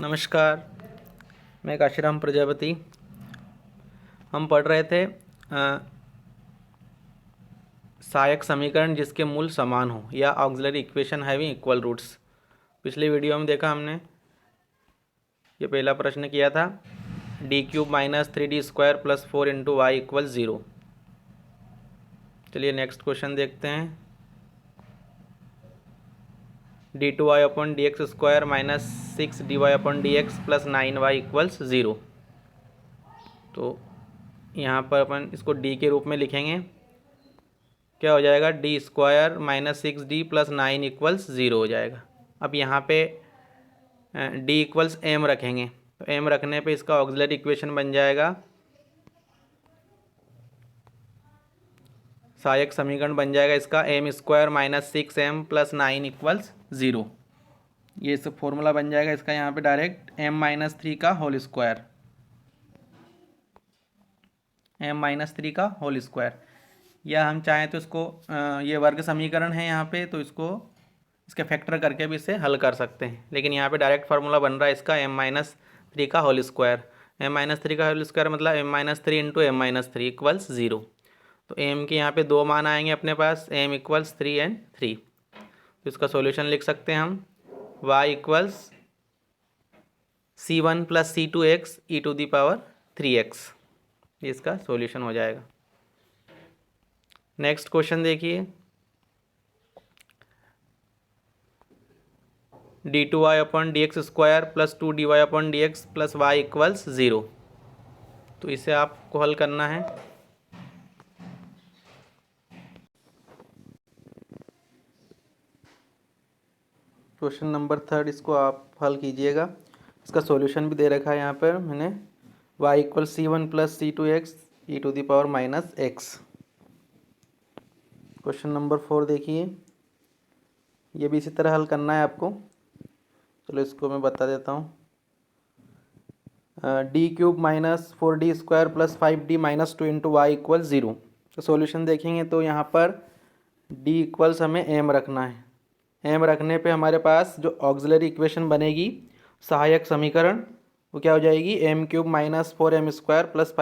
नमस्कार। मैं काशीराम प्रजापति। हम पढ़ रहे थे सहायक समीकरण जिसके मूल समान हो या auxiliary equation having equal roots. पिछले वीडियो में देखा हमने, ये पहला प्रश्न किया था, d³ - 3d² + 4 × y = 0। चलिए नेक्स्ट क्वेश्चन देखते हैं। d2y/dx² - 6dy/dx + 9y = 0। तो यहाँ पर अपन इसको d के रूप में लिखेंगे। क्या हो जाएगा? d² - 6d + 9 = 0 हो जाएगा। अब यहाँ पे d = m रखेंगे, तो m रखने पे इसका ऑक्सिलरी इक्वेशन बन जाएगा, सहायक समीकरण बन जाएगा इसका m² - 6m + 9 = 0। ये सब फॉर्मूला बन जाएगा इसका यहाँ पे डायरेक्ट m-3 का होल स्क्वायर, m-3 का होल स्क्वायर। या हम चाहें तो इसको ये वर्ग समीकरण है यहाँ पे, तो इसको इसके फैक्टर करके भी इसे हल कर सकते हैं, लेकिन यहाँ पे डायरेक्ट फार्मूला बन रहा है इसका m-3 का होल स्क्वायर। m-3 का होल स्क्वायर मतलब m-3 × m-3 = 0। तो m के यहाँ पे दो मान आएंगे अपने पास, m = 3 और 3। तो इसका सॉल्यूशन लिख सकते हैं हम, y = c1 + c2x e⁻3x। ये इसका सॉल्यूशन हो जाएगा। नेक्स्ट क्वेश्चन देखिए, d2y/dx² + 2dy/dx + y = 0। तो इसे आपको हल करना है। क्वेश्चन नंबर 3 इसको आप हल कीजिएगा। इसका सॉल्यूशन भी दे रखा है यहाँ पर मैंने, y = c1 + c2x e⁻x। Question number 4 देखिए, ये भी इसी तरह हल करना है आपको। चलो इसको मैं बता देता हूँ। d³ - 4d² + 5d - 2 × y = 0। तो सॉल्यूशन देखेंगे तो यहाँ पर d = हमें m रखना है। m रखने पे हमारे पास जो ऑक्सिलरी इक्वेशन बनेगी, सहायक समीकरण, वो क्या हो जाएगी? m³ - 4m² +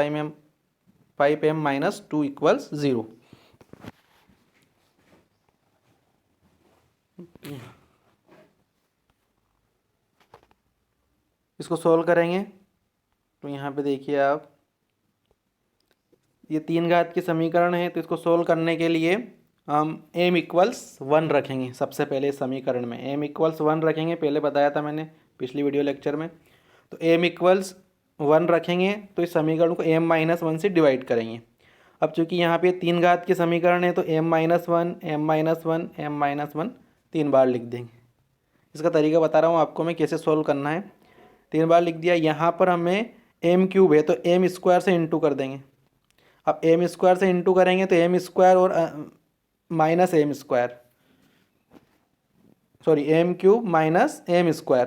5m - 2 = 0। इसको सोल्व करेंगे तो यहाँ पे देखिए आप, ये 3 घात के समीकरण है, तो इसको सोल्व करने के लिए हम m = 1 रखेंगे। सबसे पहले समीकरण में m = 1 रखेंगे, पहले बताया था मैंने पिछली वीडियो लेक्चर में। तो m = 1 रखेंगे तो इस समीकरण को m-1 से डिवाइड करेंगे। अब चूंकि यहाँ पे 3 घात के समीकरण है, तो m-1 m-1 m-1 3 बार लिख देंगे। इसका तरीका बता रहा हूँ आपको मैं कैसे सोल्व करना है। 3 बार लिख दिया। यहाँ पर हमें m³ है तो m² से इंटू कर देंगे। अब m² से इंटू करेंगे तो m² और -m², सॉरी m³ - m²।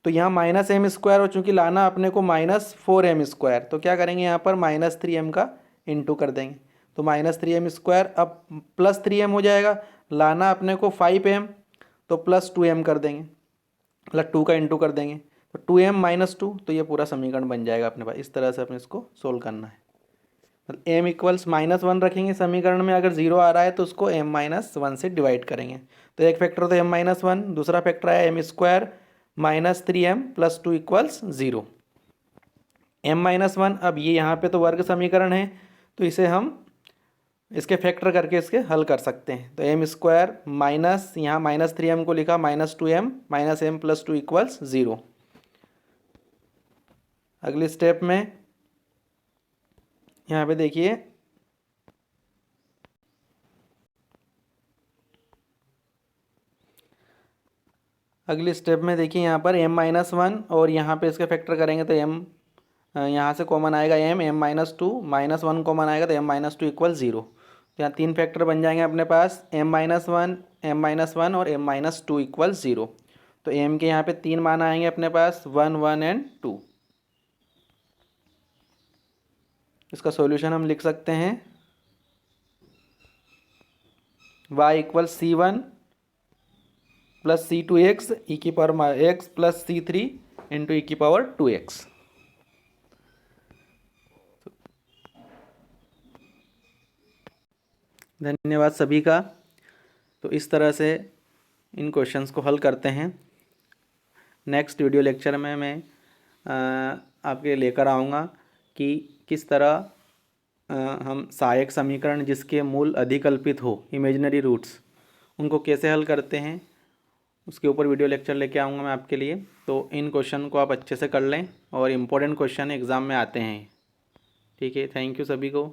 तो यहाँ -m² और चूंकि लाना अपने को -4m², तो क्या करेंगे यहाँ पर -3m का इंटू कर देंगे। तो -3m², अब +3m हो जाएगा, लाना अपने को 5m, तो +2m कर देंगे, मतलब 2 का इंटू कर देंगे, तो 2m - 2। तो ये पूरा समीकरण बन जाएगा अपने पास। इस तरह से अपने इसको सोल्व करना है। m = -1 रखेंगे समीकरण में, अगर 0 आ रहा है तो उसको m-1 से डिवाइड करेंगे। तो एक फैक्टर तो m-1, दूसरा फैक्टर आया m² -3m + 2 = 0। m-1, अब ये यहाँ पे तो वर्ग समीकरण है, तो इसे हम इसके फैक्टर करके इसके हल कर सकते हैं। तो m² माइनस, यहाँ -3m को लिखा, -2m -m + 2 = 0। अगले स्टेप में यहाँ पे देखिए, अगले स्टेप में देखिए यहाँ पर m-1 और यहाँ पे इसके फैक्टर करेंगे तो m यहाँ से कॉमन आएगा, m-2 -1 कॉमन आएगा तो m-2 = 0। तो यहाँ 3 फैक्टर बन जाएंगे अपने पास, m-1 m-1 और m-2 = 0। तो m के यहाँ पे 3 मान आएंगे अपने पास, 1 1 और 2। इसका सॉल्यूशन हम लिख सकते हैं, y = c1 + c2x e⁻x + c3 into ई की पावर 2x। धन्यवाद सभी का। तो इस तरह से इन क्वेश्चंस को हल करते हैं। नेक्स्ट वीडियो लेक्चर में मैं आपके लेकर आऊँगा कि किस तरह हम सहायक समीकरण जिसके मूल अधिकल्पित हो, इमेजिनरी रूट्स, उनको कैसे हल करते हैं, उसके ऊपर वीडियो लेक्चर लेके आऊँगा मैं आपके लिए। तो इन क्वेश्चन को आप अच्छे से कर लें और इम्पोर्टेंट क्वेश्चन एग्ज़ाम में आते हैं। ठीक है, थैंक यू सभी को।